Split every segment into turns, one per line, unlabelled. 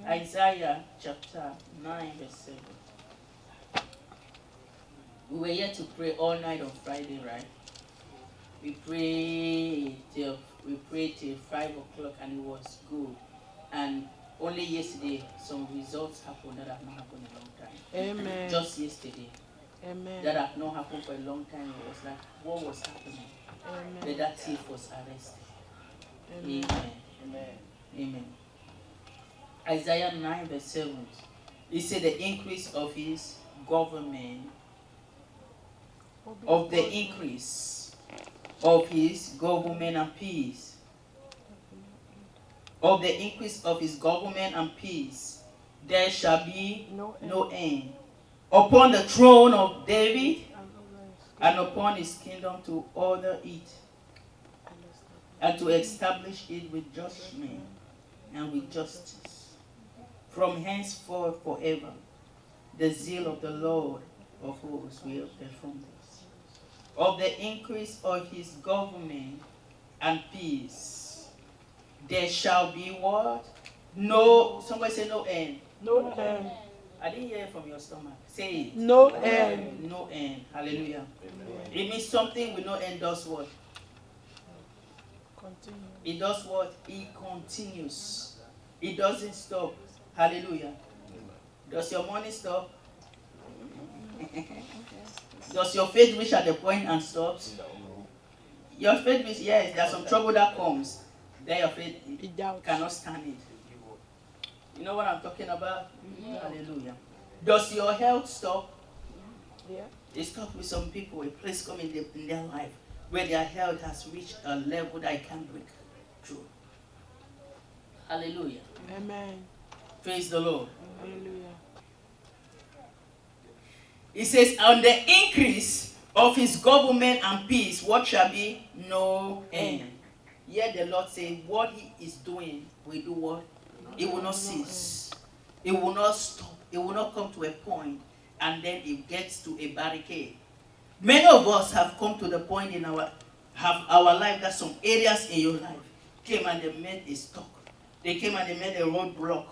Isaiah chapter 9 verse 7. We were here to pray all night on Friday, right? We prayed till 5 o'clock and it was good. And only yesterday some results happened that have not happened in a long time.
Amen.
Just yesterday.
Amen.
That have not happened for a long time. It was like, what was happening?
Amen.
That thief was arrested.
Amen.
Amen. Amen. Amen. Isaiah 9 verse 7. He said the increase of his government, of the increase of his government and peace, of the increase of his government and peace, there shall be no end. Upon the throne of David and upon his kingdom to order it and to establish it with judgment and with justice. From henceforth forever, the zeal of the Lord of hosts will perform this. Of the increase of his government and peace, there shall be what? No, somebody say no end.
No end.
I didn't hear it from your stomach. Say it.
No end.
No end. Hallelujah.
Amen.
It means something with no end does what?
Continue.
It does what? It continues. It doesn't stop. Hallelujah. Does your money stop? Does your faith reach at the point and stops? Your faith reach, yes, there's some trouble that comes. Then your faith cannot stand it. You know what I'm talking about? Yeah. Hallelujah. Does your health stop?
Yeah.
It stops with some people. A place come in their life where their health has reached a level that I can't break through. Hallelujah.
Amen.
Praise the Lord.
Hallelujah.
It says, on the increase of his government and peace, what shall be? No end. Yet the Lord said, what he is doing will do what? It will not cease. It will not stop. It will not come to a point and then it gets to a barricade. Many of us have come to the point in our life that some areas in your life came and they made a stop. They came and they made a roadblock.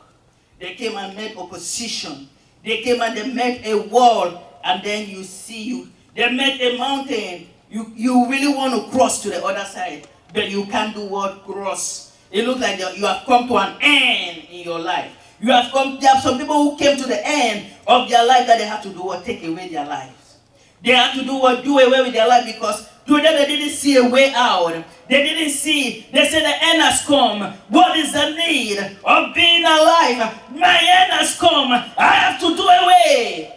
They came and made opposition. They came and they made a wall. And then you see they made a mountain. You really want to cross to the other side, but you can't do what? Cross. It looks like you have come to an end in your life. There are some people who came to the end of their life that they have to do what? Take away their lives. They have to do what? Do away with their life because today they didn't see a way out. They didn't see. They said the end has come. What is the need of being alive? My end has come. I have to do away.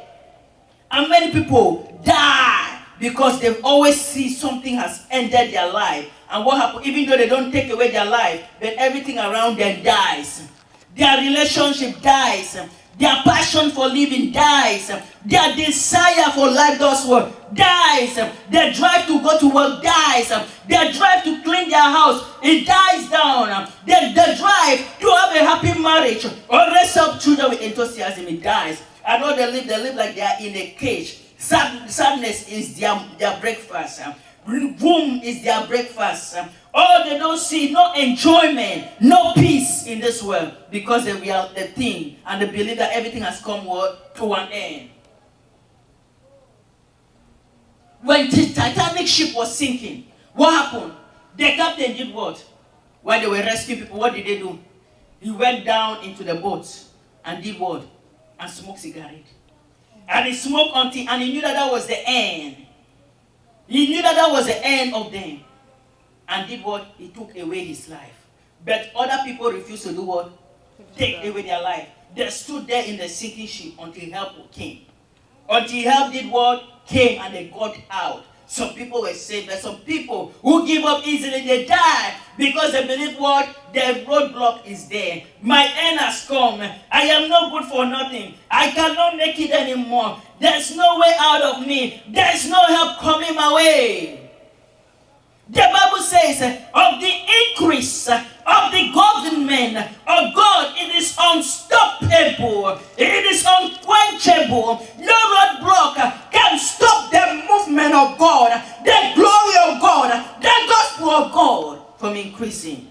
And many people die because they always see something has ended their life. And what happens, even though they don't take away their life, but everything around them dies. Their relationship dies. Their passion for living dies. Their desire for life does what? Dies. Their drive to go to work dies. Their drive to clean their house, it dies down. Their drive to have a happy marriage or raise up children with enthusiasm, it dies. I know they live like they are in a cage. Sadness is their breakfast. Gloom is their breakfast. All they don't see, no enjoyment, no peace in this world because they are the thing and they believe that everything has come to an end. When the Titanic ship was sinking, what happened? The captain did what? While they were rescuing people, what did they do? He went down into the boat and did what? And smoked cigarette. And he smoked and he knew that was the end. He knew that was the end of them. And did what? He took away his life. But other people refused to do what? Take away their life. They stood there in the sinking ship until help came. Until help did what? Came and they got out. Some people were saved, but some people who give up easily, they die because they believe what? The roadblock is there. My end has come. I am not good for nothing. I cannot make it anymore. There's no way out of me. There's no help coming my way. The Bible says, of the increase of the government of God, it is unstoppable. It is unquenchable. No roadblock can stop the movement of God, the glory of God, the gospel of God from increasing.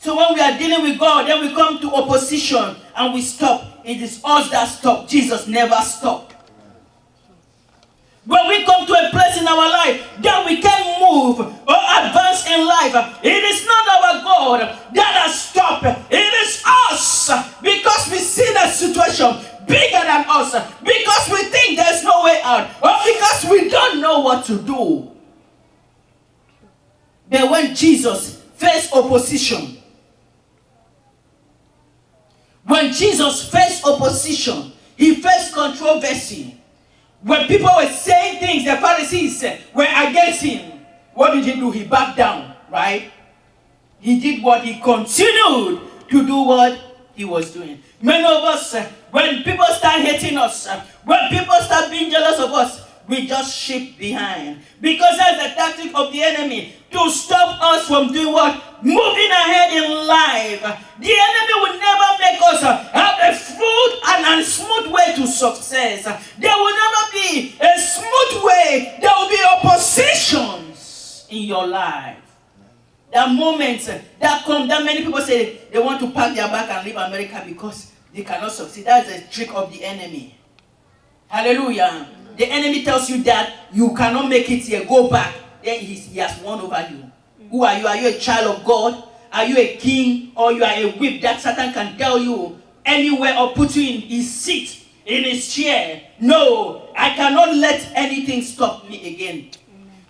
So when we are dealing with God, then we come to opposition and we stop. It is us that stop. Jesus never stopped. When we come to a place in our life that we can move or advance in life, it is not our God that has stopped. It is us, because we see the situation bigger than us, because we think there's no way out, or because we don't know what to do. But when Jesus faced opposition, he faced controversy. When people were saying things, the Pharisees were against him. What did he do? He backed down, right? He did what? He continued to do what he was doing. Many of us, when people start hating us, when people start being jealous of us, we just shift behind. Because that's the tactic of the enemy, to stop us from doing what? Moving ahead in life. The enemy will never make us have a smooth and smooth way to success. There will never be a smooth way. There will be oppositions in your life. There are moments that come that many people say they want to pack their bag and leave America because they cannot succeed. That's a trick of the enemy. Hallelujah. The enemy tells you that you cannot make it here, go back. Then he has won over you. Who are you? Are you a child of God? Are you a king? Or you are a whip that Satan can tell you anywhere or put you in his seat, in his chair? No, I cannot let anything stop me again.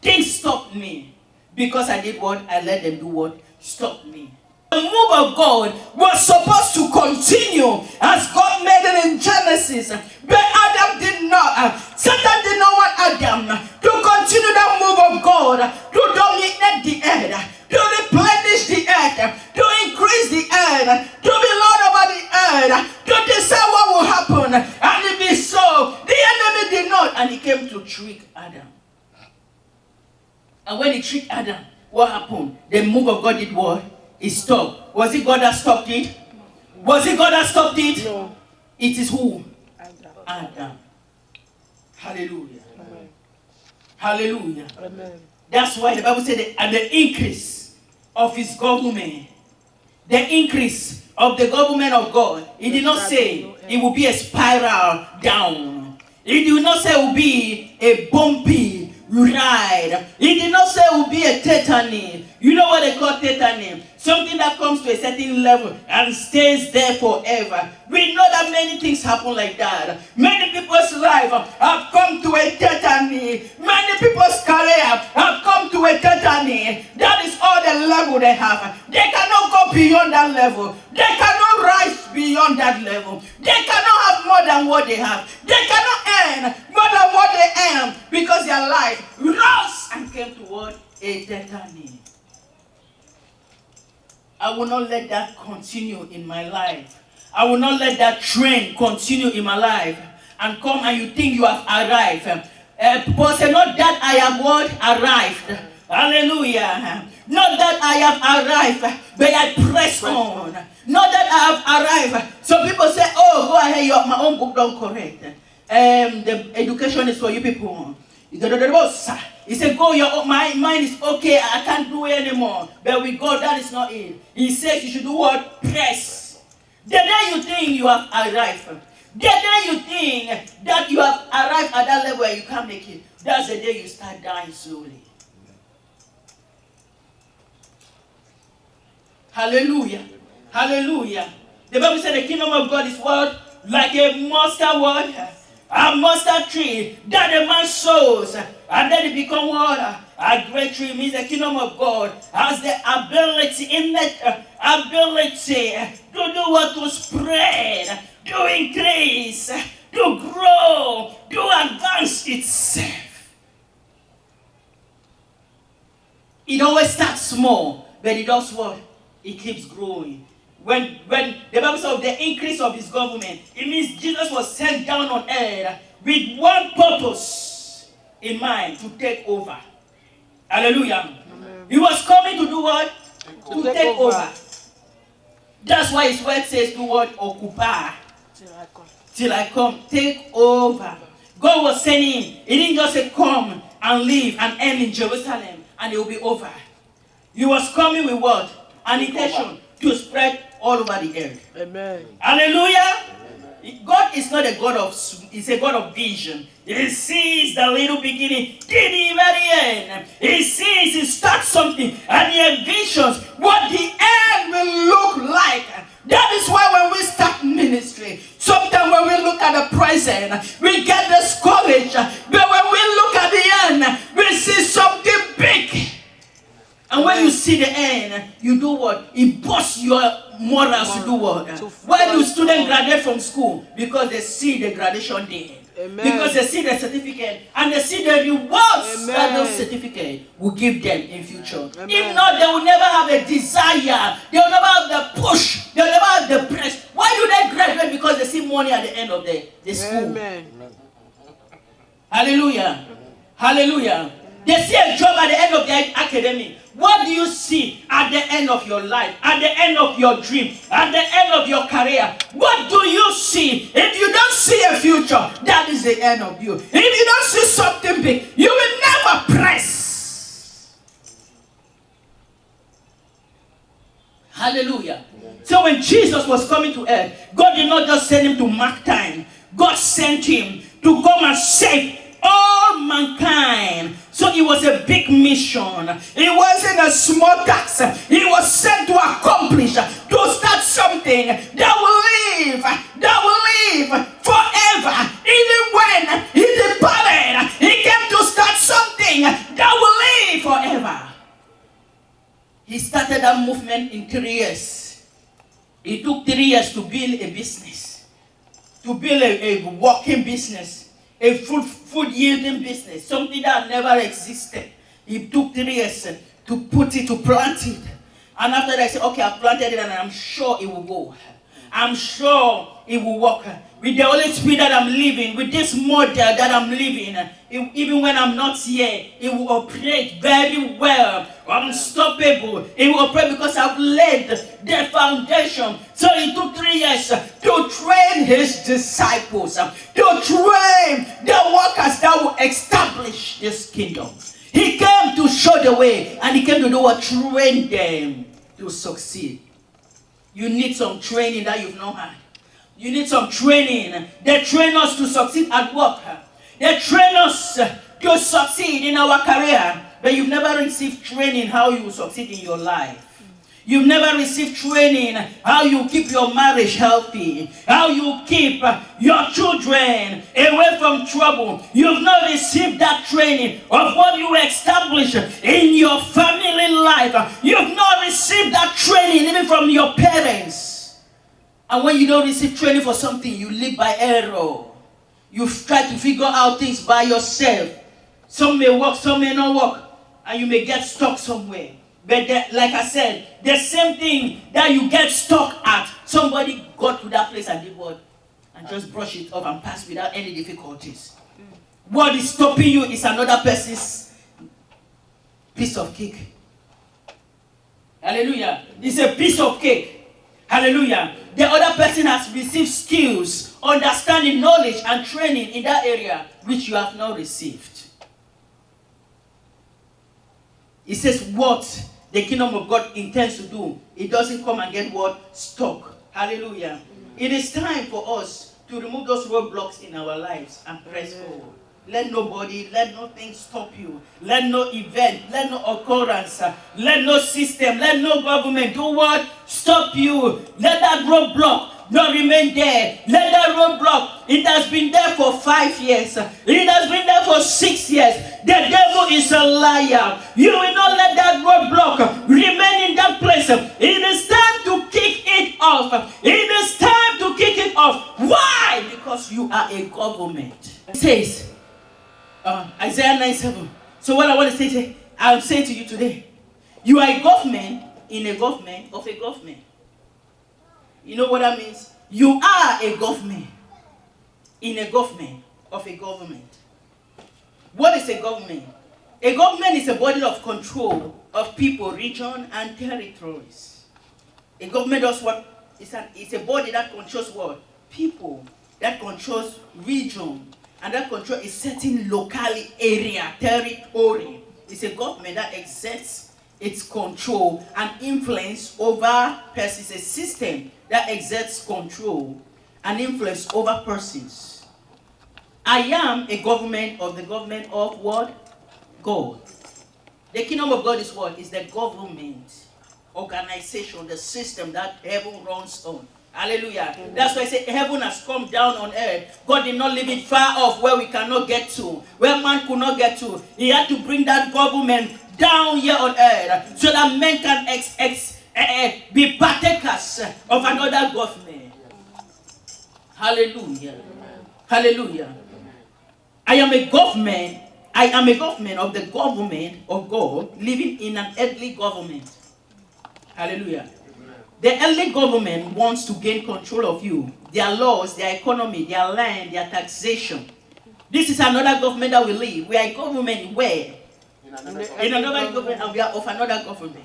Things stopped me because I did what? I let them do what? Stop me. The move of God was supposed to continue as God made it in Genesis. But Adam did not. Satan did not want Adam to continue that move of God, to dominate the earth, to replenish the earth, to increase the earth, to be Lord over the earth, to decide what will happen. And it is so. The enemy did not. And he came to trick Adam. And when he tricked Adam, what happened? The move of God did what? It stopped. Was it God that stopped it? Was it God that stopped it?
No.
It is who?
Adam.
Hallelujah.
Amen.
Hallelujah.
Amen.
That's why the Bible said that at the increase of his government, the increase of the government of God, it did not say it will be a spiral down. It did not say it will be a bumpy ride. It did not say it will be a tetany. You know what they call tetany? Something that comes to a certain level and stays there forever. We know that many things happen like that. Many people's life have come to a tetany. Many people's career have come to a tetany. That is all the level they have. They cannot go beyond that level. They cannot rise beyond that level. They cannot have more than what they have. They cannot earn more than what they earn because their life rose and came toward a tetany. I will not let that continue in my life. I will not let that trend continue in my life. And come and you think you have arrived. Paul said, not that I have what? Arrived. Hallelujah. Not that I have arrived, but I press on. Not that I have arrived. So people say, oh, go ahead, my own book don't correct. The education is for you people. He said, go, my mind is okay, I can't do it anymore. But with God, that is not it. He says you should do what? Press. The day you think you have arrived, the day you think that you have arrived at that level where you can't make it, that's the day you start dying slowly. Hallelujah. Hallelujah. The Bible said the kingdom of God is what? Like a mustard what? A mustard tree that a man sows, and then it becomes what? A great tree. Means the kingdom of God has the ability, ability to do what? To spread, to increase, to grow, to advance itself. It always starts small, but it does what? It keeps growing. When the Bible says of the increase of his government, it means Jesus was sent down on earth with one purpose in mind, to take over. Hallelujah. Amen. He was coming to do what? To take over. That's why his word says to what? Occupy. Till I come. Take over. God was sending him. He didn't just say come and live and end in Jerusalem and it will be over. He was coming with what? An intention to spread all over the earth.
Amen.
Hallelujah. God is not a God of, he's a God of vision. He sees the little beginning to the very end. He sees, he starts something, and he envisions what the end will look like. That is why when we start ministry, sometimes when we look at the present, we get discouraged. But when we look at the end, we see something big. And when you see the end, you do what? It busts your morals to do what? Why do students graduate from school? Because they see the graduation day.
Amen.
Because they see the certificate and they see the rewards
Amen.
that those certificates will give them in future.
Amen.
If not, they will never have a desire. They will never have the push. They will never have the press. Why do they graduate? Because they see money at the end of the school.
Amen.
Hallelujah. Hallelujah. They see a job at the end of their academy. What do you see at the end of your life? At the end of your dream? At the end of your career? What do you see? If you don't see a future, that is the end of you. If you don't see something big, you will never press. Hallelujah. So when Jesus was coming to earth, God did not just send him to mark time. God sent him to come and save all mankind. So it was a big mission. It wasn't a small task. He was sent to accomplish, to start something that will live forever. Even when he departed, he came to start something that will live forever. He started that movement in 3 years. It took 3 years to build a business, to build a working business. A food yielding business, something that never existed. It took 3 years to plant it. And after that, I said, okay, I've planted it and I'm sure it will go. I'm sure it will work. With the Holy Spirit that I'm living, with this model that I'm living, even when I'm not here, it will operate very well, unstoppable. It will operate because I've laid the foundation. So it took 3 years to train his disciples, to train the workers that will establish this kingdom. He came to show the way, and he came to do what? Train them to succeed. You need some training that you've not had. You need some training. They train us to succeed at work. They train us to succeed in our career. But you've never received training how you succeed in your life. You've never received training how you keep your marriage healthy, how you keep your children away from trouble. You've not received that training of what you establish in your family life. You've not received that training even from your parents. And when you don't receive training for something, you live by error. You try to figure out things by yourself. Some may work, some may not work. And you may get stuck somewhere. But like I said, the same thing that you get stuck at, somebody got to that place and did what? And just brush it off and pass without any difficulties. What is stopping you is another person's piece of cake. Hallelujah. It's a piece of cake. Hallelujah. The other person has received skills, understanding, knowledge, and training in that area which you have not received. It says what the kingdom of God intends to do. It doesn't come and get what? Stuck. Hallelujah. It is time for us to remove those roadblocks in our lives and press forward. Let nobody, let nothing stop you. Let no event, let no occurrence, let no system, let no government do what? Stop you. Let that roadblock not remain there. Let that roadblock, it has been there for 5 years. It has been there for 6 years. The devil is a liar. You will not let that roadblock remain in that place. It is time to kick it off. It is time to kick it off. Why? Because you are a government. It says, Isaiah 9:7. So what I want to say, I'll say to you today, you are a government in a government of a government. You know what that means? You are a government in a government of a government. What is a government? A government is a body of control of people, region, and territories. A government does what? It's a body that controls what? People, that controls region, and that control is certain locality area, territory. It's a government that exerts its control and influence over persons. A system that exerts control and influence over persons. I am a government of the government of what? God. The kingdom of God is what? Is the government, organization, the system that heaven runs on. Hallelujah. That's why I say heaven has come down on earth. God did not leave it far off where we cannot get to, where man could not get to. He had to bring that government down here on earth so that men can be partakers of another government. Hallelujah. Hallelujah. I am a government of the government of God, living in an earthly government. Hallelujah. The earthly government wants to gain control of you, their laws, their economy, their land, their taxation. This is another government that we live. We are a government where? In another government, and we are of another government.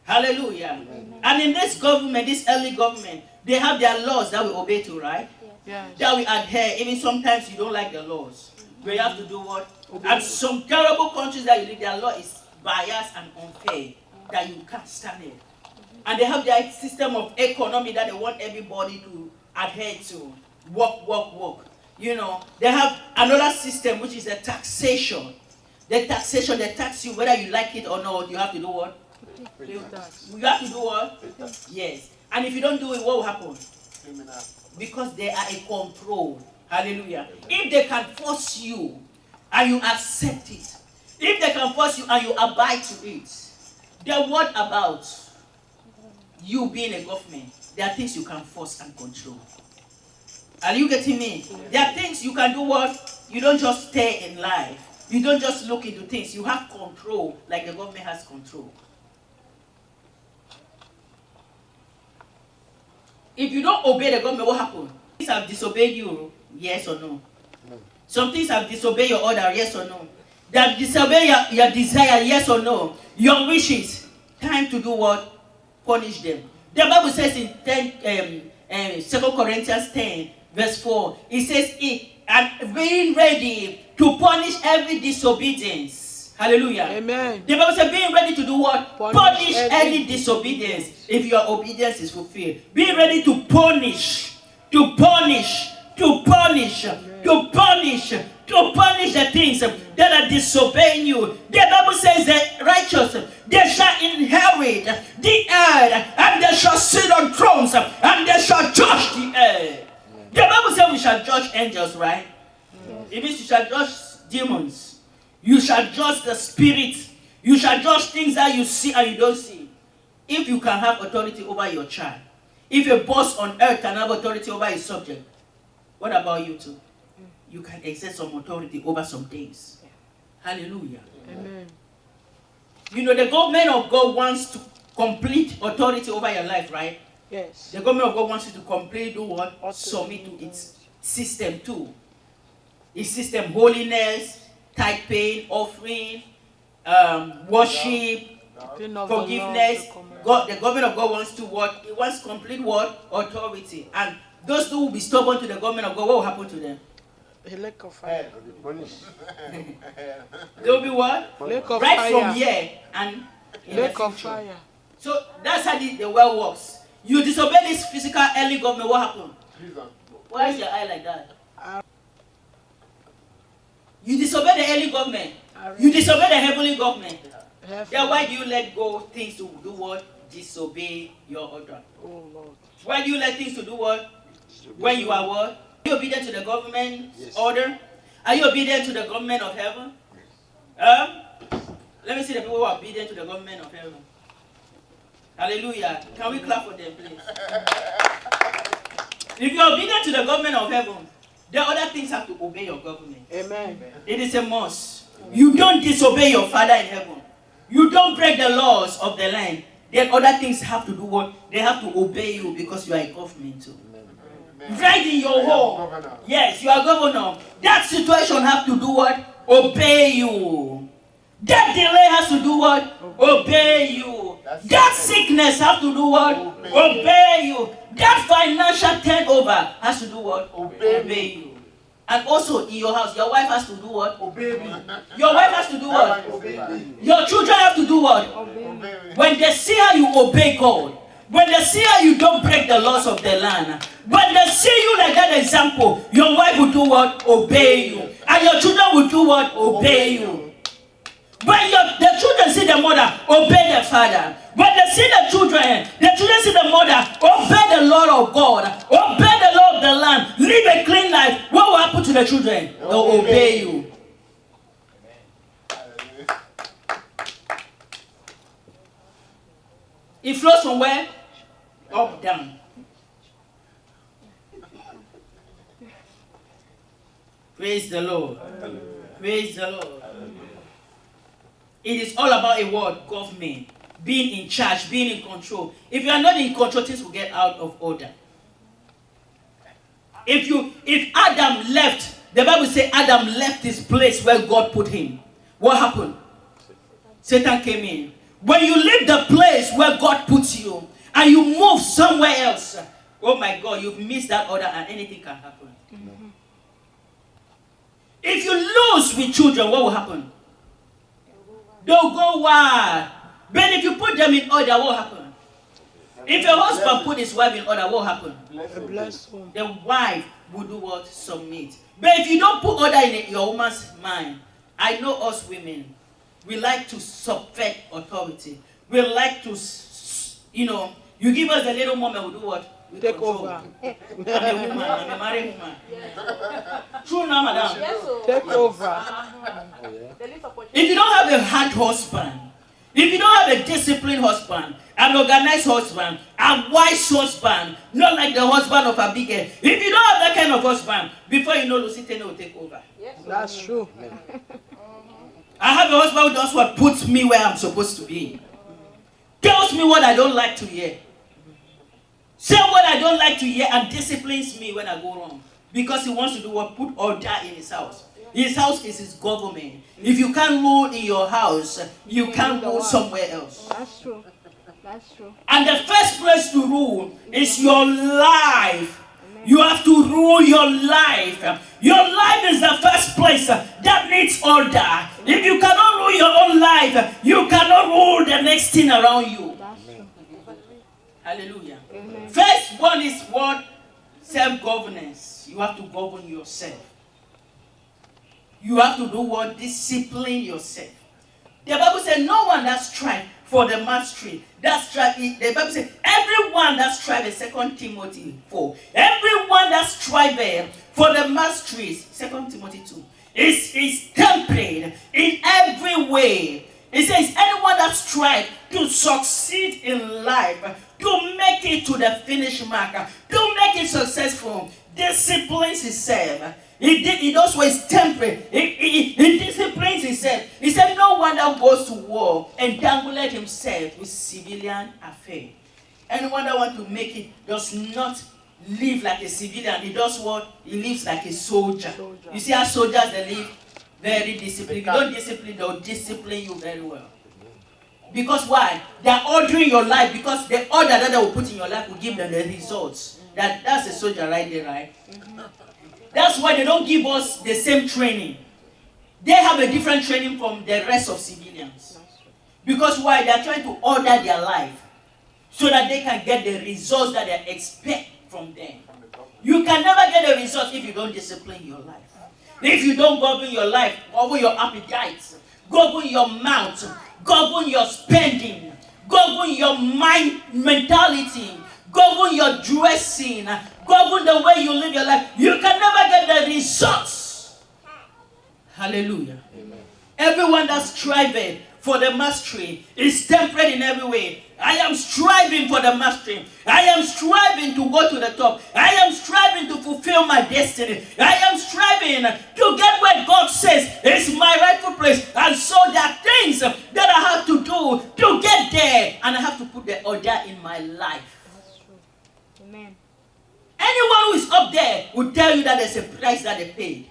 Hallelujah. And in this government, this earthly government, they have their laws that we obey to, right?
Yes.
That we adhere. Even sometimes you don't like the laws. We have to do what? And some terrible countries that you live, their law is biased and unfair, that you can't stand it. And they have their system of economy that they want everybody to adhere to. Work. You know, they have another system which is the taxation. The taxation, they tax you whether you like it or not. You have to do what? You have to do what? Yes. And if you don't do it, what will happen? Because they are a control. Hallelujah. If they can force you and you accept it, if they can force you and you abide to it, then what about you being a government? There are things you can force and control. Are you getting me? There are things you can do what? You don't just stay in life. You don't just look into things. You have control like the government has control. If you don't obey the government, what happens? Things have disobeyed you, yes or no? Some things have disobeyed your order, yes or no? They have disobeyed your desire, yes or no? Your wishes. Time to do what? Punish them. The Bible says in 2 Corinthians 10, verse 4, it says, and being ready to punish every disobedience. Hallelujah.
Amen.
The Bible says, being ready to do what? Punish any disobedience if your obedience is fulfilled. Be ready to punish the things that are disobeying you. The Bible says the righteous, they shall inherit the earth, and they shall sit on thrones, and they shall judge the earth. The Bible says we shall judge angels, right? It means you shall judge demons. You shall judge the spirit. You shall judge things that you see and you don't see. If you can have authority over your child, if a boss on earth can have authority over his subject, what about you too? You can exert some authority over some things. Hallelujah.
Amen.
You know, the government of God wants to complete authority over your life, right?
Yes.
The government of God wants you to completely do what?
Authority.
Submit to its system too. Its system, holiness, tithe paying, offering, worship, forgiveness. God, the government of God wants to what? It wants complete what? Authority. And those who will be stubborn to the government of God, what will happen to them?
A lake of fire.
They will be what?
Lake of
right
fire.
from here and in
Lake
the
of
future.
fire.
So that's how the world works. You disobey this physical earthly government, what happened? Why is your eye like that? You disobey the earthly government. You disobey the heavenly government. Then why do you let go things to do what? Disobey your order.
Oh Lord.
Why do you let things to do what? When you are what? Are you obedient to the government order? Are you obedient to the government of heaven? Let me see the people who are obedient to the government of heaven. Hallelujah. Can we clap for them, please? If you are obedient to the government of heaven, the other things have to obey your government.
Amen.
It is a must. You don't disobey your Father in heaven. You don't break the laws of the land. Then other things have to do what? They have to obey you because you are a government too. Right in your home. Yes, you are governor. That situation have to do what? Obey you. That delay has to do what? Obey you. That sickness have to do what? Obey you. That financial turnover has to do what? Obey you. And also in your house, your wife has to do what?
Obey me.
Your wife has to do what?
Obey me.
Your children have to do what?
Obey me.
When they see how you obey God, when they see how you don't break the laws of the land, when they see you like that example, your wife will do what? Obey you. And your children will do what? Obey you. When the children see the mother, obey the father. When they see the children see the mother, obey the law of God, obey the law of the land, live a clean life. What will happen to the children? They'll obey you. It flows from where? Up, down. Praise the Lord. Praise the Lord. It is all about a word, government, being in charge, being in control. If you are not in control, things will get out of order. If Adam left, the Bible says Adam left this place where God put him. What happened? Satan came in. When you leave the place where God puts you and you move somewhere else, oh my God, you've missed that order and anything can happen. Mm-hmm. If you lose with children, what will happen? They'll go wild. But if you put them in order, what will happen? If your husband put his wife in order, what will happen? The wife will do what? Submit. But if you don't put order in your woman's mind, I know us women, we like to subvert authority. We like to, you give us a little moment, we do what? We
take
control.
over.
I'm a woman, I'm a married woman. True now, madam.
Yes, take over.
If you don't have a hard husband, if you don't have a disciplined husband, an organized husband, a wise husband, not like the husband of Abigail, if you don't have that kind of husband, before you know, Lucy Tene will take over.
Yes, that's true.
I have a husband who does what puts me where I'm supposed to be. Tells me what I don't like to hear. Say what I don't like to hear and disciplines me when I go wrong. Because he wants to do what? Put order in his house. His house is his government. If you can't rule in your house, you can't rule somewhere else.
That's true. That's true.
And the first place to rule is your life. You have to rule your life. Your life is the first place that needs order. If you cannot rule your own life, you cannot rule the next thing around you. Hallelujah. Amen. First one is what? Self-governance. You have to govern yourself. You have to do what? Discipline yourself. The Bible says no one that strive for the mastery. That strive, the Bible says everyone that strive, 2 Timothy 4. Everyone that strive for the masteries, 2 Timothy 2, is temperate in every way. It says anyone that strive to succeed in life, to make it to the finish mark, to make it successful, disciplines himself. He does what is temperate. He disciplines himself. He said no one that goes to war entangles himself with civilian affairs. Anyone that wants to make it does not live like a civilian. He does what? He lives like a soldier. You see how soldiers, they live very disciplined. If you don't discipline, they'll discipline you very well. Because why? They're ordering your life, because the order that they will put in your life will give them the results. That's a soldier right there, right? Mm-hmm. That's why they don't give us the same training. They have a different training from the rest of civilians. Because why? They're trying to order their life so that they can get the results that they expect from them. You can never get the results if you don't discipline your life. If you don't govern your life, govern your appetites, govern your mouth, govern your spending, govern your mind mentality, govern your dressing, govern the way you live your life, you can never get the results. Hallelujah. Amen. Everyone that's striving for the mastery is temperate in every way. I am striving for the mastery. I am striving to go to the top. I am striving to fulfill my destiny. I am striving to get where God says is my rightful place. And so there are things that I have to do to get there. And I have to put the order in my life.
That's true. Amen.
Anyone who is up there will tell you that there's a price that they paid.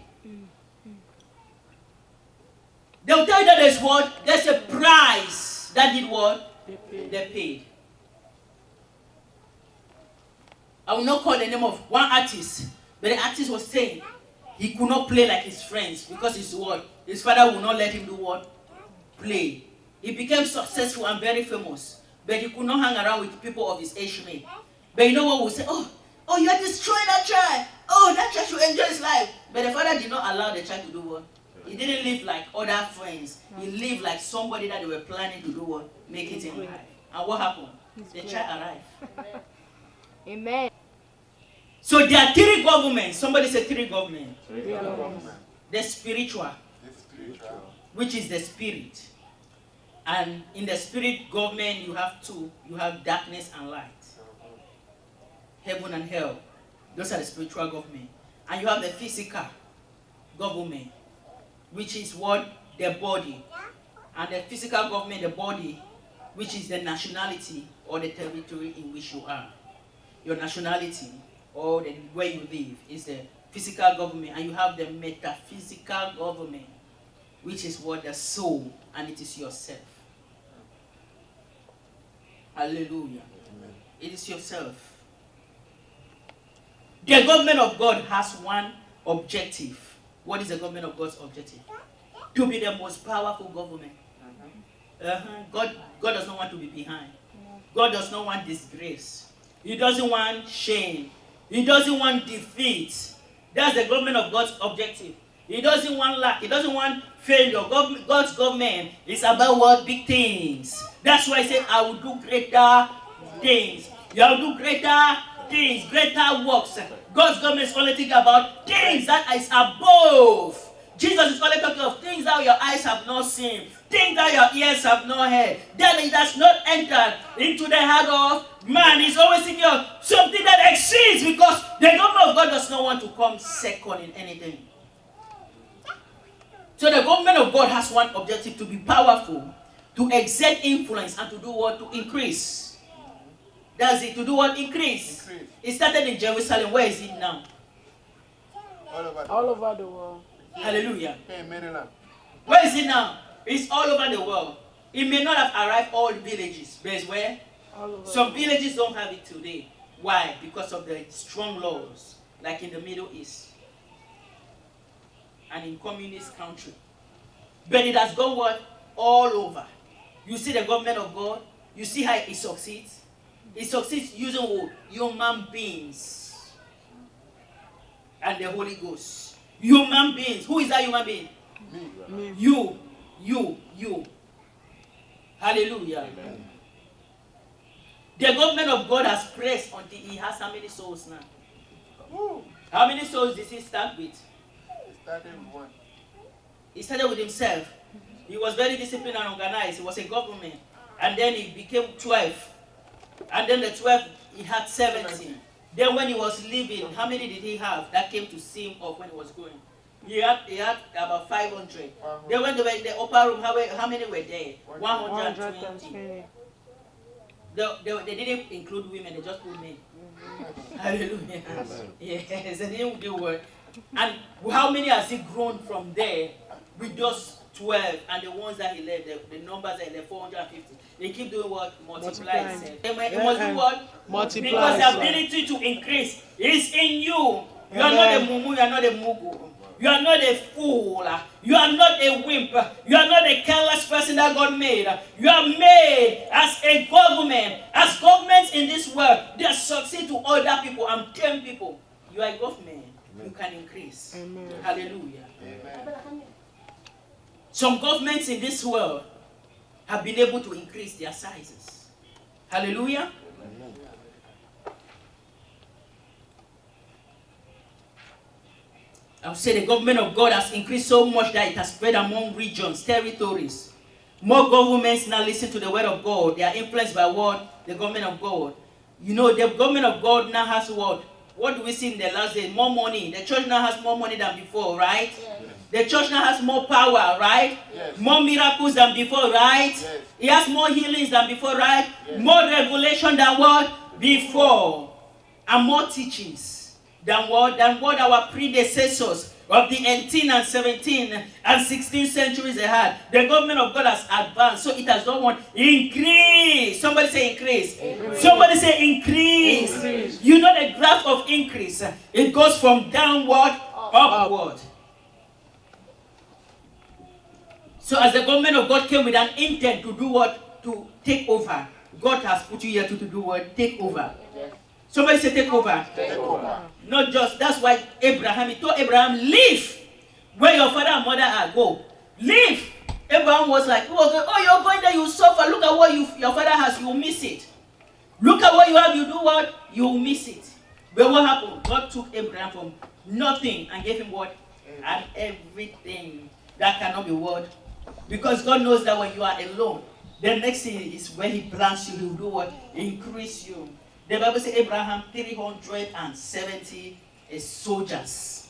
They'll tell you that there's what? There's a price that did what? They paid. I will not call the name of one artist, but the artist was saying He could not play like his friends because his father would not let him do what? Play. He became successful and very famous, but he could not hang around with people of his age mate. But you know what we say? Oh, you are destroying that child. Oh, that child should enjoy his life. But the father did not allow the child to do what? He didn't live like other friends. He lived like somebody that they were planning to do what? Make it in life. And what happened? The child arrived.
Amen.
So there are three governments. Somebody say three governments.
government.
The spiritual, which is the spirit. And in the spirit government, you have two. You have darkness and light. Heaven and hell. Those are the spiritual government. And you have the physical government, which is what? The body. And the physical government, the body, which is the nationality or the territory in which you are. Your nationality or the where you live is the physical government. And you have the metaphysical government, which is what? The soul, and it is yourself. Hallelujah. Amen. It is yourself. The government of God has one objective. What is the government of God's objective? To be the most powerful government. God does not want to be behind. God does not want disgrace. He doesn't want shame. He doesn't want defeat. That's the government of God's objective. He doesn't want lack. He doesn't want failure. God's government is about what? Big things. That's why I say, I will do greater things. You will do greater things, greater works. God's government is only thinking about things that is above. Jesus is only talking of things that your eyes have not seen, things that your ears have not heard, that it has not entered into the heart of man. He's always thinking of something that exceeds, because the government of God does not want to come second in anything. So the government of God has one objective: to be powerful, to exert influence, and to do what? To increase. That's it. To do what? Increase. It started in Jerusalem. Where is it now?
All over the world.
Hallelujah.
Maryland.
Where is it now? It's all over the world. It may not have arrived all villages, but it's where? Some villages don't have it today. Why? Because of the strong laws, like in the Middle East and in communist country. But it has gone what? All over. You see the government of God. You see how it succeeds. It succeeds using what? Human beings and the Holy Ghost. Human beings. Who is that human being?
Me.
You. Hallelujah. Amen. The government of God has pressed until he has how many souls now?
Woo.
How many souls did he start with?
He started with one.
He started with himself. He was very disciplined and organized. He was a government. And then he became 12. And then the 12, he had 17. Then when he was leaving, how many did he have that came to see him off when he was going? He had about 500. Then when they were in the upper room, how many were there? 120. They didn't include women, they just put men. Hallelujah. Yes, they didn't do work. And how many has he grown from there with just 12, and the ones that he left, the numbers that he left, 450. They keep doing what? Multiply itself. It must do what?
Multiply.
Because the ability to increase is in you. You are not a mumu, you are not a mugu. You are not a fool. You are not a wimp. You are not a careless person that God made. You are made as a government. As governments in this world, they succeed to other people and tame people. You are a government. You can increase.
Amen.
Hallelujah.
Amen.
Some governments in this world have been able to increase their sizes. Hallelujah.
Amen.
I would say the government of God has increased so much that it has spread among regions, territories. More governments now listen to the word of God. They are influenced by what? The government of God. You know, the government of God now has what? What do we see in the last days? More money. The church now has more money than before, right? Yes. The church now has more power, right?
Yes.
More miracles than before, right?
Yes.
It has more healings than before, right?
Yes.
More revelation than what? Before. And more teachings than what our predecessors of the 18th and 17th and 16th centuries had. The government of God has advanced, so it has done what? Increase. Somebody say increase. Increase. Somebody say increase. Increase. You know the graph of increase. It goes from downward Upward. So as the government of God came with an intent to do what? To take over. God has put you here to do what? Take over. Somebody say take over.
Take over.
Not just, that's why Abraham, he told Abraham, leave where your father and mother are, go. Leave. Abraham was like, oh, you're going there, you suffer. Look at what your father has, you'll miss it. Look at what you have, you do what? You'll miss it. But what happened? God took Abraham from nothing and gave him what? And everything. That cannot be what? Because God knows that when you are alone, the next thing is when he plants you, he will do what? Increase you. The Bible says Abraham 370 soldiers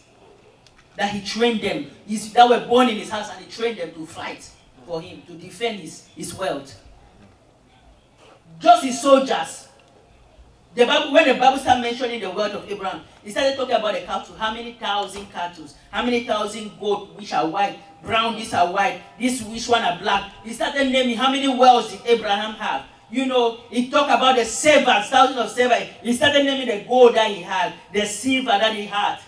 that he trained them, that were born in his house, and he trained them to fight for him, to defend his wealth. Just his soldiers. When the Bible started mentioning the wealth of Abraham, he started talking about the cattle. How many thousand cattle? How many thousand goats which are white? Brown, these are white. This which one are black? He started naming how many wells did Abraham have. You know, he talked about the servants, thousands of servants. He started naming the gold that he had, the silver that he had.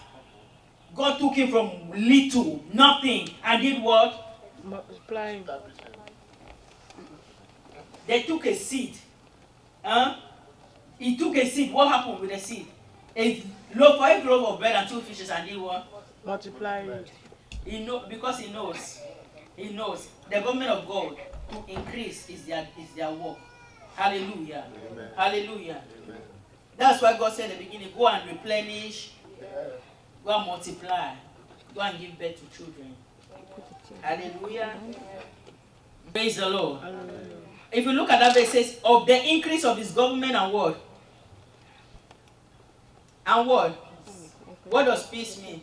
God took him from little, nothing, and did what?
Multiplying.
They took a seed. He took a seed. What happened with the seed? A loaf of bread and 2 fishes, and he what?
Multiplying it.
He know, because he knows. He knows. The government of God to increase is their work. Hallelujah.
Amen.
Hallelujah.
Amen.
That's why God said in the beginning, go and replenish, go and multiply, go and give birth to children. Hallelujah. Praise the Lord.
Hallelujah.
If you look at that verse, it says, of the increase of his government and what? And what? What does peace mean?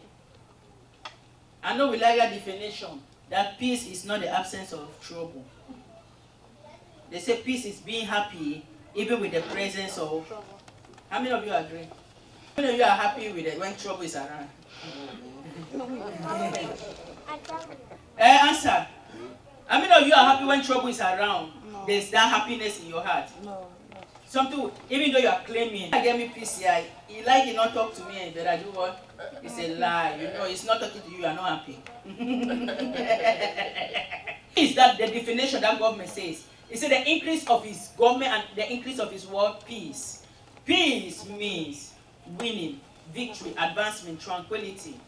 I know we like that definition, that peace is not the absence of trouble. They say peace is being happy even with the presence of. How many of you agree? How many of you are happy with it when trouble is around? Answer. How many of you are happy when trouble is around?
No.
There's that happiness in your heart.
No.
Something, even though you are claiming, I get me peace here. He like he not talk to me, but I do what? It's a lie. You know, he's not talking to you. You are not happy. Is that the definition that government says? It said the increase of his government and the increase of his word, peace. Peace means winning, victory, advancement, tranquility.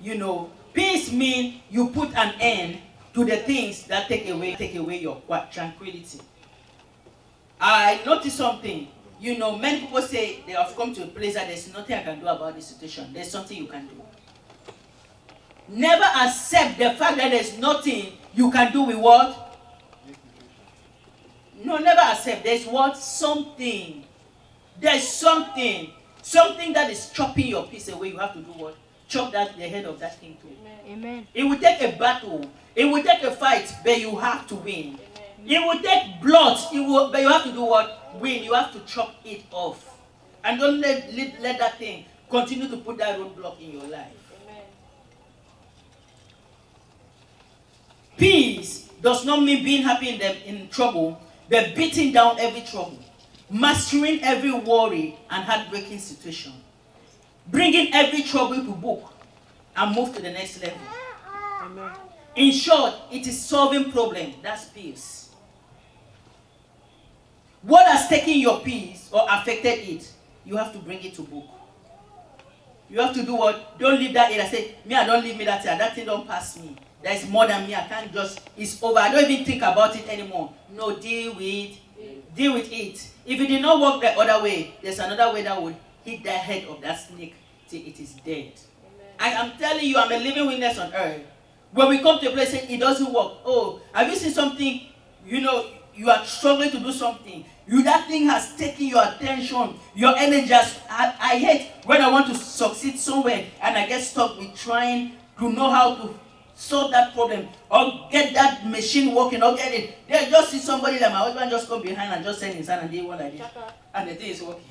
You know, peace means you put an end to the things that take away your tranquility. I noticed something. You know, many people say they have come to a place that there's nothing I can do about this situation. There's something you can do. Never accept the fact that there's nothing you can do with what? No, never accept. There's what? Something. There's something. Something that is chopping your peace away. You have to do what? Chop the head of that thing too.
Amen.
It will take a battle. It will take a fight, but you have to win. It will take blood, but you have to do what? Win. You have to chop it off. And don't let that thing continue to put that roadblock in your life.
Amen.
Peace does not mean being happy in trouble, but beating down every trouble, mastering every worry and heartbreaking situation, bringing every trouble to book and move to the next level.
Amen.
In short, it is solving problems. That's peace. What has taken your peace or affected it, you have to bring it to book. You have to do what? Don't leave that area. Say, me, I don't leave me that area. That thing don't pass me. There is more than me. I can't just, it's over. I don't even think about it anymore. No, deal with it. If it did not work the other way, there's another way that would hit the head of that snake till it is dead. Amen. I am telling you, I'm a living witness on earth. When we come to a place and it doesn't work, oh, have you seen something, you know, you are struggling to do something. That thing has taken your attention, your energy. I hate when I want to succeed somewhere and I get stuck with trying to know how to solve that problem or get that machine working or get it. They just see somebody like my husband just come behind and just send his hand and they one like this. And the thing is working.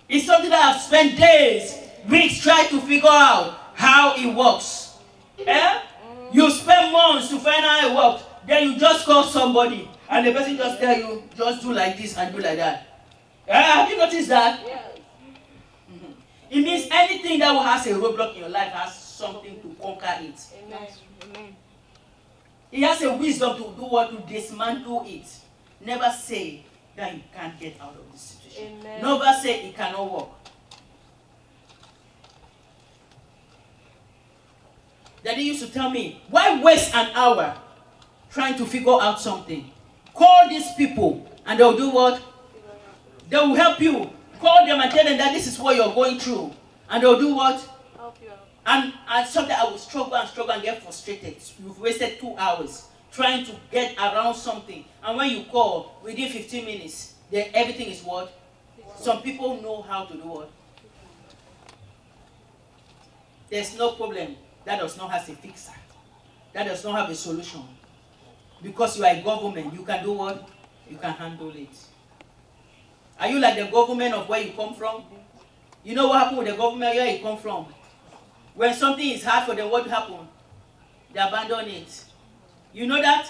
It's something that I've spent days, weeks trying to figure out how it works. You spend months to find out how it works. Then you just call somebody and the person just tell you, just do like this and do like that. Have you noticed that?
Yes.
It means anything that has a roadblock in your life has something to conquer it.
Amen. Amen.
He has a wisdom to do what? To dismantle it. Never say that you can't get out of this situation.
Amen.
Never say it cannot work. Daddy used to tell me, why waste an hour trying to figure out something? Call these people and they'll do what? They will help you. Call them and tell them that this is what you're going through. And they'll do what?
Help you out.
And sometimes I will struggle and get frustrated. You've wasted 2 hours trying to get around something. And when you call, within 15 minutes, then everything is what? Some people know how to do what? There's no problem that does not have a fixer. That does not have a solution. Because you are a government, you can do what? You can handle it. Are you like the government of where you come from? You know what happened with the government where you come from? When something is hard for them, what happen? They abandon it. You know that?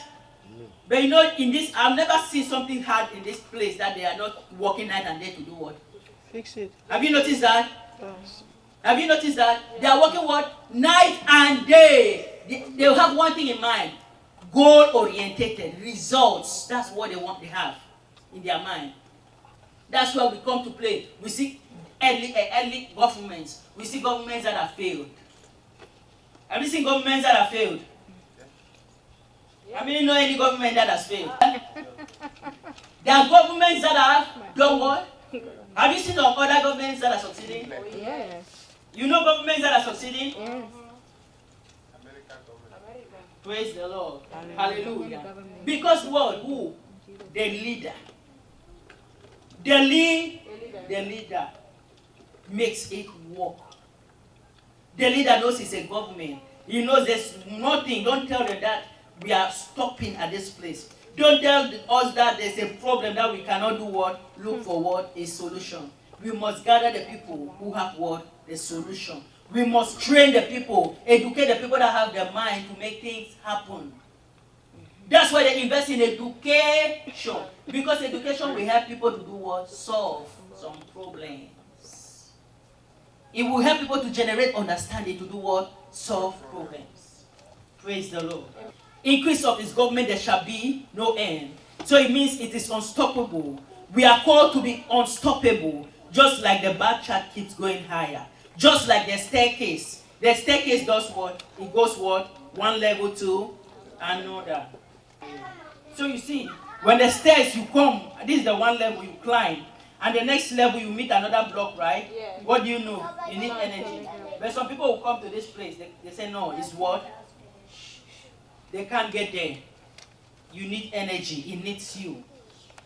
But you know, in this, I've never seen something hard in this place that they are not working night and day to do what?
Fix it.
Have you noticed that?
Yes.
Have you noticed that? They are working what? Night and day. They will have one thing in mind. Goal-orientated. Results. That's what they want to have in their mind. That's where we come to play. We see early governments. We see governments that have failed. Have you seen governments that have failed? I mean, know any government that has failed. There are governments that have done what? Have you seen other governments that are succeeding?
Yes.
You know governments that are succeeding?
Yes.
American government.
Praise the Lord.
Hallelujah.
Hallelujah. Because what? Who? The leader. The leader makes it work. The leader knows it's a government. He knows there's nothing. Don't tell them that we are stopping at this place. Don't tell us that there's a problem that we cannot do what? Look for what? A solution. We must gather the people who have what? The solution. We must train the people, educate the people that have the mind to make things happen. That's why they invest in education. Because education will help people to do what? Solve some problems. It will help people to generate understanding to do what? Solve problems. Praise the Lord. Increase of his government there shall be no end. So it means it is unstoppable. We are called to be unstoppable. Just like the bar chart keeps going higher. Just like the staircase. The staircase does what? It goes what? One level to another. So you see, when the stairs you come, this is the one level you climb. And the next level you meet another block, right?
Yeah.
What do you know? You need energy. But some people will come to this place, they say, no, it's what? They can't get there. You need energy. It needs you.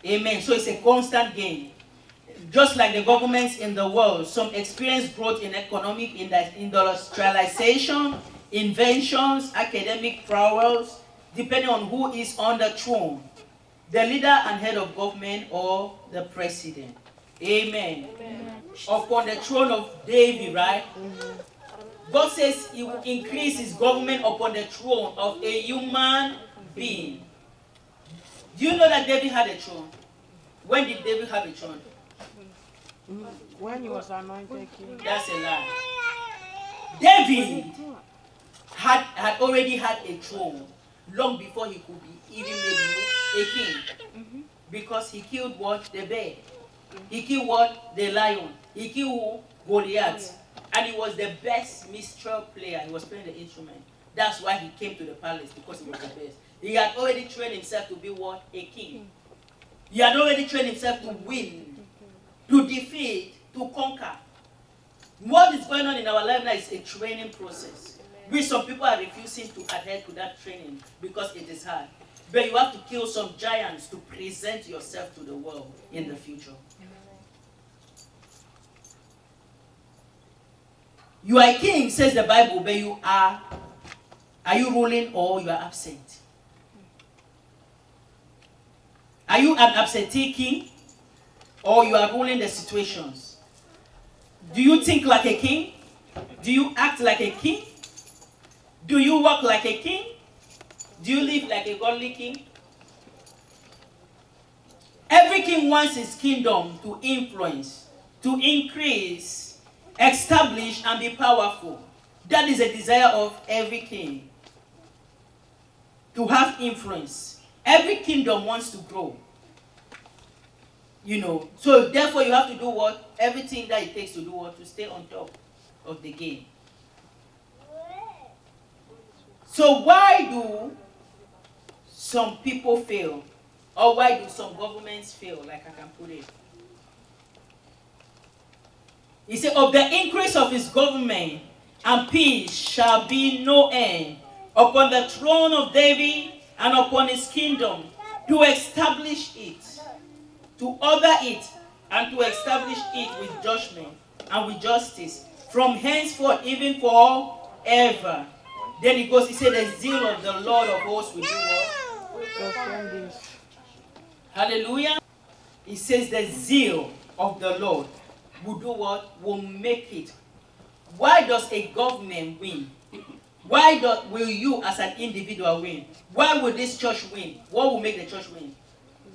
Amen. So it's a constant gain. Just like the governments in the world, some experience growth in economic industrialization, inventions, academic prowess, depending on who is on the throne, the leader and head of government or the president. Amen.
Amen.
Upon the throne of David, right? God says he will increase his government upon the throne of a human being. Do you know that David had a throne? When did David have a throne?
When he was anointed king.
That's a lie. David had already had a throne long before he could be even made a king. Because he killed what? The bear. He killed what? The lion. He killed Goliath. And he was the best minstrel player. He was playing the instrument. That's why he came to the palace, because he was the best. He had already trained himself to be what? A king. He had already trained himself to win, to defeat, to conquer. What is going on in our life now is a training process. We, some people are refusing to adhere to that training because it is hard. But you have to kill some giants to present yourself to the world in the future. You are a king, says the Bible, but you are you ruling or you are absent? Are you an absentee king or you are ruling the situations? Do you think like a king? Do you act like a king? Do you walk like a king? Do you live like a godly king? Every king wants his kingdom to influence, to increase, establish, and be powerful. That is a desire of every king. To have influence. Every kingdom wants to grow. So therefore you have to do what? Everything that it takes to do what? To stay on top of the game. So why do some people fail? Or why do some governments fail, like I can put it? He said, of the increase of his government and peace shall be no end upon the throne of David and upon his kingdom, to establish it, to order it, and to establish it with judgment and with justice, from henceforth even forever. Then he goes, he said, the zeal of the Lord of hosts will do what? Hallelujah. He says the zeal of the Lord will do what? Will make it. Why does a government win? Why will you as an individual win? Why will this church win? What will make the church win?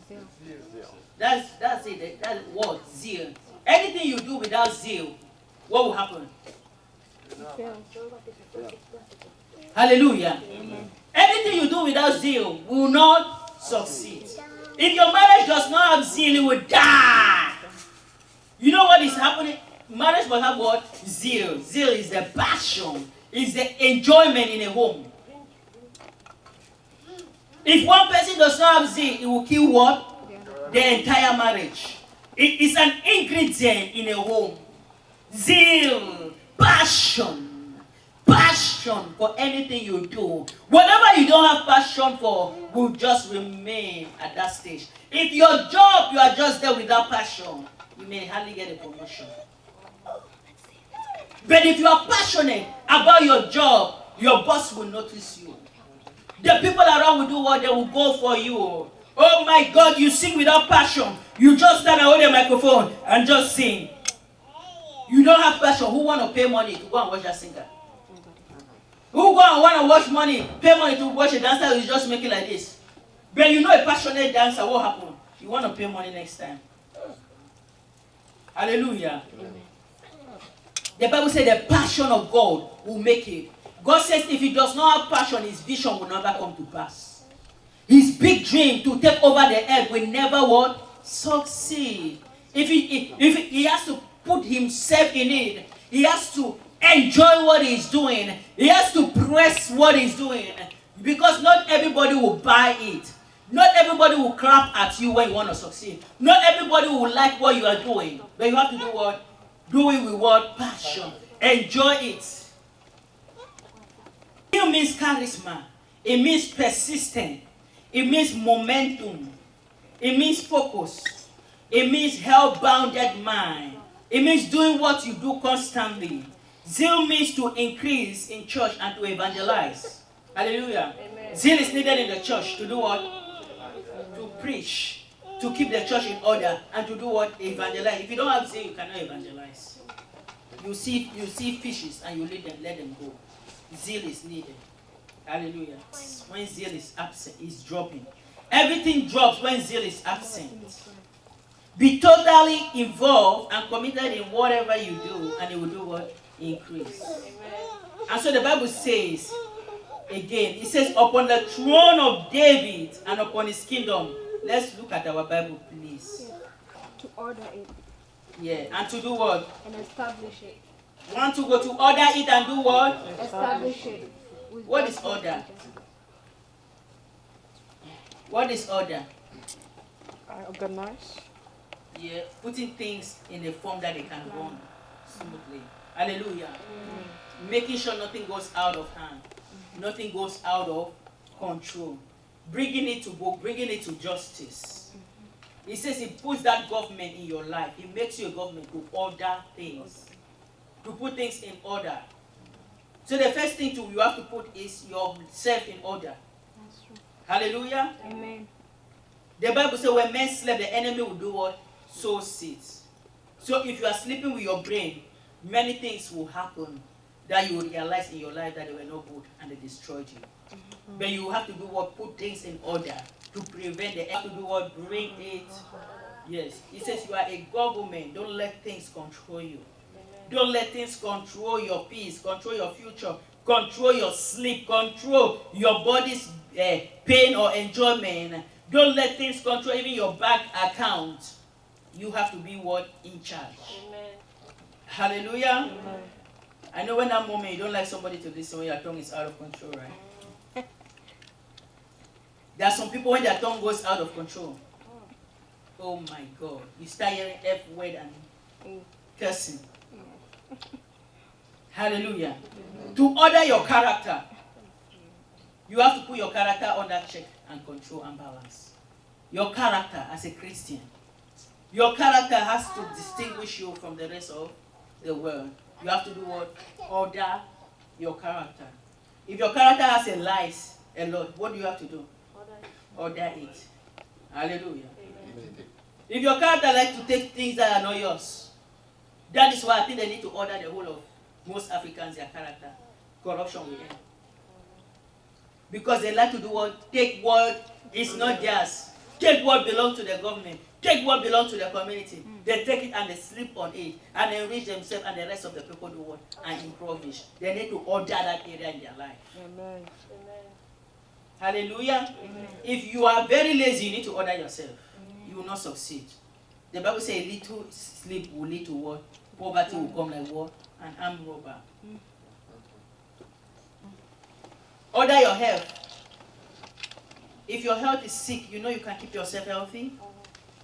Zeal.
That's it. That's what? Zeal. Anything you do without zeal, what will happen? Hallelujah. Amen. Anything you do without zeal will not succeed. If your marriage does not have zeal, it will die. You know what is happening? Marriage must have what? Zeal. Zeal is the passion, is the enjoyment in a home. If one person does not have zeal, it will kill what? The entire marriage. It is an ingredient in a home. Zeal, passion for anything you do. Whatever you don't have passion for will just remain at that stage. If your job, you are just there without passion, you may hardly get a promotion. But if you are passionate about your job, your boss will notice you. The people around will do what? They will go for you. Oh my God, you sing without passion. You just stand and hold a microphone and just sing. You don't have passion. Who want to pay money to go and watch that singer? Who want to watch money, pay money to watch a dancer who is just making like this? When you know a passionate dancer, what happens? You want to pay money next time. Hallelujah. Amen. The Bible says the passion of God will make it. God says if he does not have passion, his vision will never come to pass. His big dream to take over the earth will never what? Succeed. If he has to put himself in it, he has to enjoy what he's doing. He has to press what he's doing. Because not everybody will buy it. Not everybody will clap at you when you want to succeed. Not everybody will like what you are doing. But you have to do what? Do it with what? Passion. Enjoy it. It means charisma. It means persistent. It means momentum. It means focus. It means hell-bounded mind. It means doing what you do constantly. Zeal means to increase in church and to evangelize. Hallelujah. Amen. Zeal is needed in the church to do what? To preach. To keep the church in order and to do what? Evangelize. If you don't have zeal, you cannot evangelize. You see fishes and you let them go. Zeal is needed. Hallelujah. When zeal is absent, it's dropping. Everything drops when zeal is absent. Be totally involved and committed in whatever you do, and it will do what? Increase. And so the Bible says, again, it says, upon the throne of David and upon his kingdom. Let's look at our Bible, please.
To order it.
Yeah, and to do what?
And establish it.
Want to go to order it and do what?
Establish it.
What is order? What is order?
Organize.
Yeah, putting things in a form that they can run smoothly. Hallelujah. Making sure nothing goes out of hand. Nothing goes out of control. Bringing it to justice. He says he puts that government in your life. He makes you a government to order things. To put things in order. So the first thing you have to put is yourself in order.
That's true.
Hallelujah.
Amen.
The Bible says when men sleep, the enemy will do what? Sow seeds. So if you are sleeping with your brain, many things will happen that you will realize in your life that they were not good and they destroyed you. Mm-hmm. But you have to do what? Put things in order to prevent the enemy. To do what? Bring it. Yes. He says you are a government. Don't let things control you. Don't let things control your peace, control your future, control your sleep, control your body's pain or enjoyment. Don't let things control even your bank account. You have to be what? In charge.
Amen.
Hallelujah.
Amen.
I know when that moment you don't like somebody to listen when your tongue is out of control, right? There are some people when their tongue goes out of control. Oh my God. You start hearing F word and cursing. Hallelujah. To order your character, you have to put your character under check and control and balance. Your character as a Christian. Your character has to distinguish you from the rest of the world. You have to do what? Order your character. If your character has a lies a lot, what do you have to do? Order it. Hallelujah.
Amen.
If your character likes to take things that are not yours, that is why I think they need to order the whole of most Africans, their character. Corruption will end. Because they like to do what? Take what is not theirs. Take what belongs to the government. Take what belongs to the community. They take it and they sleep on it and they enrich themselves and the rest of the people do what? And impoverish. They need to order that area in their life.
Amen.
Amen.
Hallelujah.
Amen.
If you are very lazy, you need to order yourself. You will not succeed. The Bible says a little sleep will lead to what? Poverty will come like what? An armed robber. Order your health. If your health is sick, you know you can keep yourself healthy.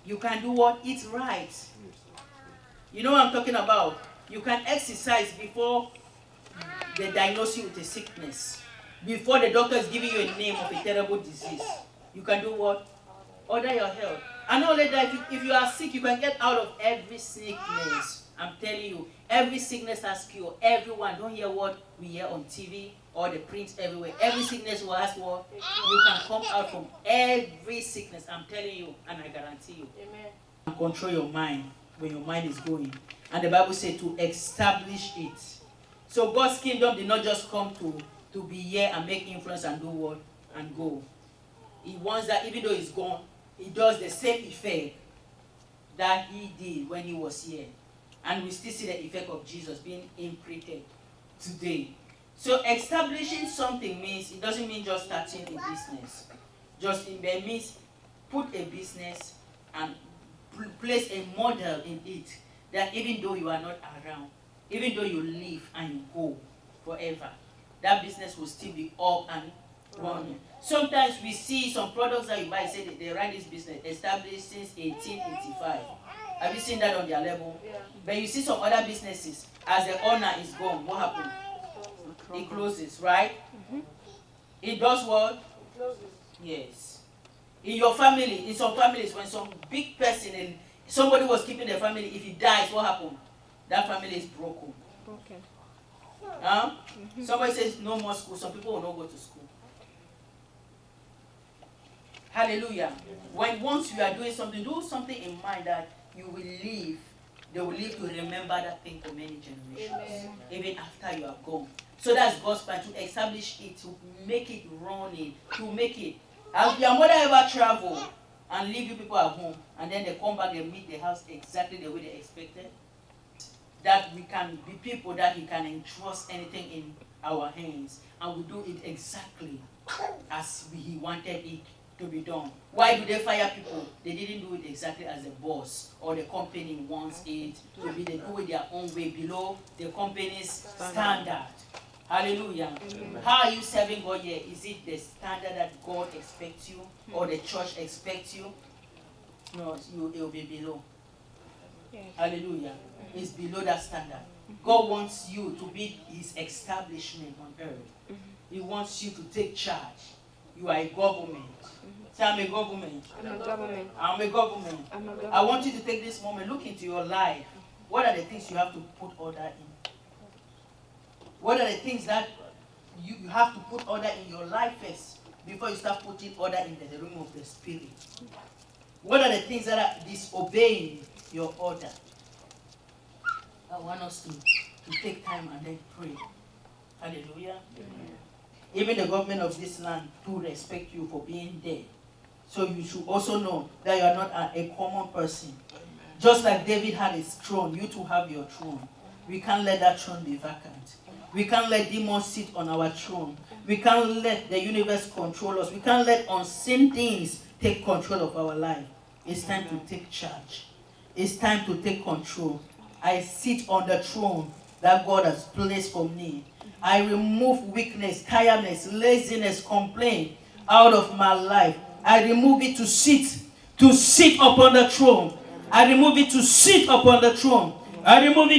You can do what? Eat right. You know what I'm talking about? You can exercise before they diagnose you with a sickness. Before the doctor is giving you a name of a terrible disease. You can do what? Order your health. And not only that, if you are sick, you can get out of every sickness. I'm telling you, every sickness has cure. Everyone, don't hear what we hear on TV or the print everywhere. Every sickness will ask what? You can come out from every sickness. I'm telling you, and I guarantee you.
Amen.
And control your mind when your mind is going. And the Bible says to establish it. So God's kingdom did not just come to be here and make influence and do what? And go. He wants that even though he's gone, he does the same effect that he did when he was here. And we still see the effect of Jesus being imprinted today. So establishing something means, it doesn't mean just starting a business. It means put a business and place a model in it that even though you are not around, even though you live and you go forever, that business will still be up and running. Sometimes we see some products that you buy, say that they run this business established since 1885. Have you seen that on their level?
Yeah.
But you see some other businesses, as the owner is gone, what happens? It closes, right? It does what?
It closes.
Yes. In your family, in some families, when some big person and somebody was keeping the family, if he dies, what happened? That family is broken.
Okay.
Huh? Somebody says no more school. Some people will not go to school. Hallelujah. Once you are doing something, do something in mind that you will live. They will live to remember that thing for many generations.
Amen.
Even after you are gone. So that's God's plan, to establish it, to make it running, to make it. Has your mother ever traveled and leave you people at home and then they come back and meet the house exactly the way they expected? That we can be people that He can entrust anything in our hands and we do it exactly as He wanted it to be done. Why do they fire people? They didn't do it exactly as the boss or the company wants it to be. They do it their own way below the company's standard. Hallelujah. Amen. How are you serving God here? Is it the standard that God expects you or the church expects you? No, it will be below.
Yes.
Hallelujah. It's below that standard. God wants you to be His establishment on earth. He wants you to take charge. You are a government. Say, I'm a government.
I'm a government.
I'm a government.
I'm a government.
I want you to take this moment, look into your life. What are the things you have to put order in? What are the things that you have to put order in your life first before you start putting order in the realm of the spirit? What are the things that are disobeying your order? I want us to take time and then pray. Hallelujah. Amen. Even the government of this land do respect you for being there. So you should also know that you are not a common person. Just like David had his throne, you too have your throne. We can't let that throne be vacant. We can't let demons sit on our throne. We can't let the universe control us. We can't let unseen things take control of our life. It's time to take charge. It's time to take control. I sit on the throne that God has placed for me. I remove weakness, tiredness, laziness, complaint out of my life. I remove it to sit upon the throne. I remove it to sit upon the throne. I remove it